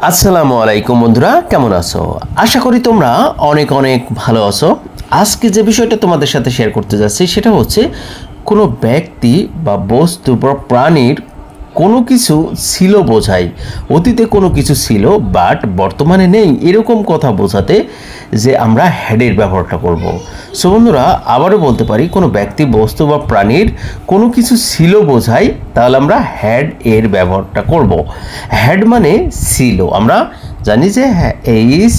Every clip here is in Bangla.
আসসালামু আলাইকুম বন্ধুরা, কেমন আছো? আশা করি তোমরা অনেক অনেক ভালো আছো। আজকে যে বিষয়টা তোমাদের সাথে শেয়ার করতে যাচ্ছি সেটা হচ্ছে কোনো ব্যক্তি বা বস্তু বা প্রাণীর কোনো কিছু ছিল বোঝায়, অতীতে কোনো কিছু ছিল বাট বর্তমানে নেই, এরকম কথা বোঝাতে যে আমরা হ্যাডের ব্যবহারটা করব। সো বন্ধুরা, আবারও বলতে পারি কোনো ব্যক্তি বস্তু বা প্রাণীর কোনো কিছু ছিল বোঝায়, তাহলে আমরা হ্যাড এর ব্যবহারটা করব। হ্যাড মানে ছিল, আমরা জানি যে এইচ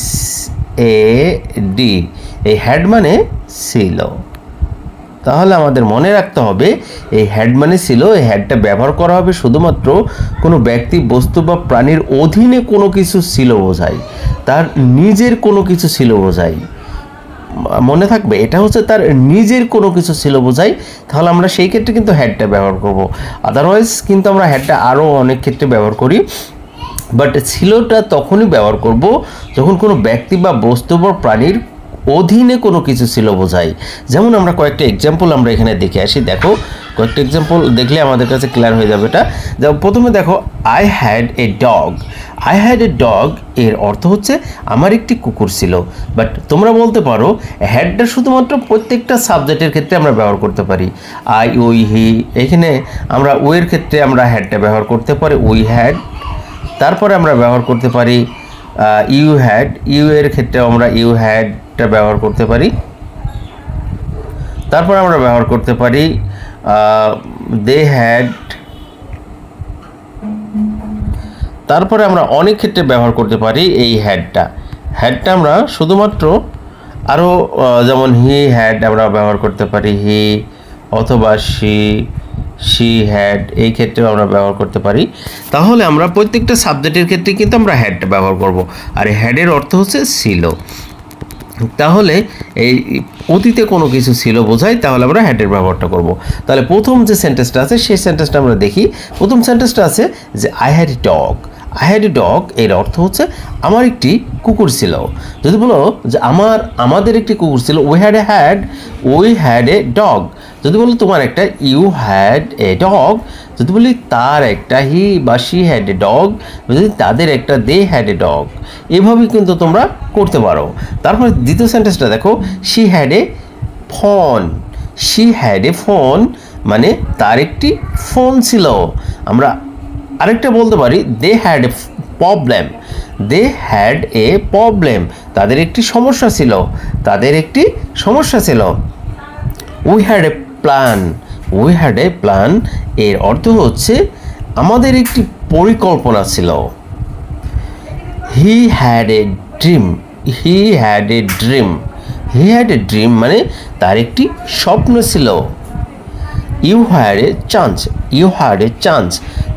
এ ডি, এই হ্যাড মানে ছিল। তাহলে আমাদের মনে রাখতে হবে এই হ্যাড মানে ছিল, এই হ্যাডটা ব্যবহার করা হবে শুধুমাত্র কোনো ব্যক্তি বস্তু বা প্রাণীর অধীনে কোনো কিছু ছিল বোঝায়, তার নিজের কোনো কিছু ছিল বোঝায়। মনে থাকবে, এটা হচ্ছে তার নিজের কোনো কিছু ছিল বোঝায়, তাহলে আমরা সেই ক্ষেত্রে কিন্তু হ্যাডটা ব্যবহার করব। আদারওয়াইজ কিন্তু আমরা হ্যাডটা আরও অনেক ক্ষেত্রে ব্যবহার করি, বাট ছিলটা তখনই ব্যবহার করব যখন কোনো ব্যক্তি বা বস্তু বা প্রাণীর অধীনে কোনো কিছু ছিল বোঝায়। যেমন আমরা কয়েকটা এক্সাম্পল আমরা এখানে দেখে আসি। দেখো, কয়েকটা এক্সাম্পল দেখলে আমাদের কাছে ক্লিয়ার হয়ে যাবে এটা। যেমন প্রথমে দেখো, I had a dog. I had a dog এর অর্থ হচ্ছে আমার একটি কুকুর ছিল। বাট তোমরা বলতে পারো হ্যাডটা শুধুমাত্র প্রত্যেকটা সাবজেক্টের ক্ষেত্রে আমরা ব্যবহার করতে পারি। আই, উই, হি, এখানে আমরা ওয়ের ক্ষেত্রে আমরা হ্যাডটা ব্যবহার করতে পারি, উই হ্যাড। তারপরে আমরা ব্যবহার করতে পারি ইউ হ্যাড, ইউ এর ক্ষেত্রে আমরা ইউ হ্যাডটা ব্যবহার করতে পারি। তারপর আমরা ব্যবহার করতে পারি দে হ্যাড। তারপরে আমরা অনেক ক্ষেত্রে ব্যবহার করতে পারি এই হ্যাডটা। হ্যাডটা আমরা শুধুমাত্র আরও যেমন হি হ্যাড আমরা ব্যবহার করতে পারি, হি অথবা শি হ্যাড, এই ক্ষেত্রেও আমরা ব্যবহার করতে পারি। তাহলে আমরা প্রত্যেকটা সাবজেক্টের ক্ষেত্রে কিন্তু আমরা হ্যাডটা ব্যবহার করব। আর এই হ্যাডের অর্থ হচ্ছে ছিল। তাহলে এই অতীতে কোনো কিছু ছিল বোঝায়, তাহলে আমরা হ্যাডের ব্যবহারটা করব। তাহলে প্রথম যে সেন্টেন্সটা আছে সেই সেন্টেন্সটা আমরা দেখি। প্রথম সেন্টেন্সটা আছে যে I had a dog. I had a dog এর অর্থ হচ্ছে আমার একটি কুকুর ছিল। যদি বলো যে আমাদের একটি কুকুর ছিল, উই হ্যাড এ ডগ। যদি বলো তোমার একটা, ইউ হ্যাড এ ডগ। যদি বলি তার একটা, হি বা শি হ্যাড এ ডগ। যদি তাদের একটা, দে হ্যাড এ ডগ। এভাবেই কিন্তু তোমরা করতে পারো। তারপরে দ্বিতীয় সেন্টেন্সটা দেখো, she had a phone. She had a phone মানে তার একটি ফোন ছিল। আমরা আরেকটা বলতে পারি, they had a problem. They had a problem, তাদের একটি সমস্যা ছিল। তাদের একটি সমস্যা ছিল। We had a plan. We had a plan এর অর্থ হচ্ছে আমাদের একটি পরিকল্পনা ছিল। He had a dream. He had a dream. He had a dream মানে তার একটি স্বপ্ন ছিল। You had a chance. You had a chance,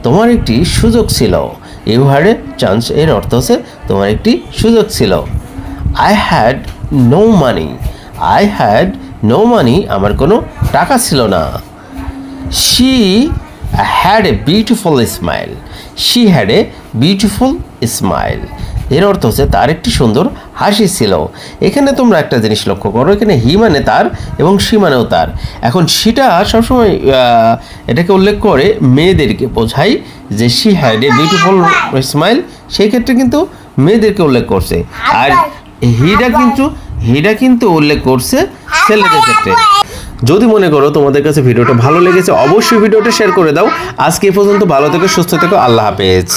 তোমার একটি সুযোগ ছিল। ইউ হ্যাড এ চান্স এর অর্থ হচ্ছে তোমার একটি সুযোগ ছিল। I had no money. I had no money, আমার কোনো টাকা ছিল না। She had a beautiful smile. She had a beautiful smile এর অর্থ হচ্ছে তার একটি সুন্দর হাসি ছিল। এখানে তোমরা একটা জিনিস লক্ষ্য করো, এখানে হি মানে তার এবং শি মানেও তার। এখন সেটা সবসময় এটাকে উল্লেখ করে মেয়েদেরকে বোঝায় যে she had a beautiful smile, সেই ক্ষেত্রে কিন্তু মেয়েদেরকে উল্লেখ করছে। আর হিটা কিন্তু উল্লেখ করছে ছেলেদের ক্ষেত্রে। যদি মনে করো তোমাদের কাছে ভিডিওটা ভালো লেগেছে, অবশ্যই ভিডিওটা শেয়ার করে দাও। আজকে এই পর্যন্ত, ভালো থেকো, সুস্থ থেকো, আল্লাহ হাফেজ।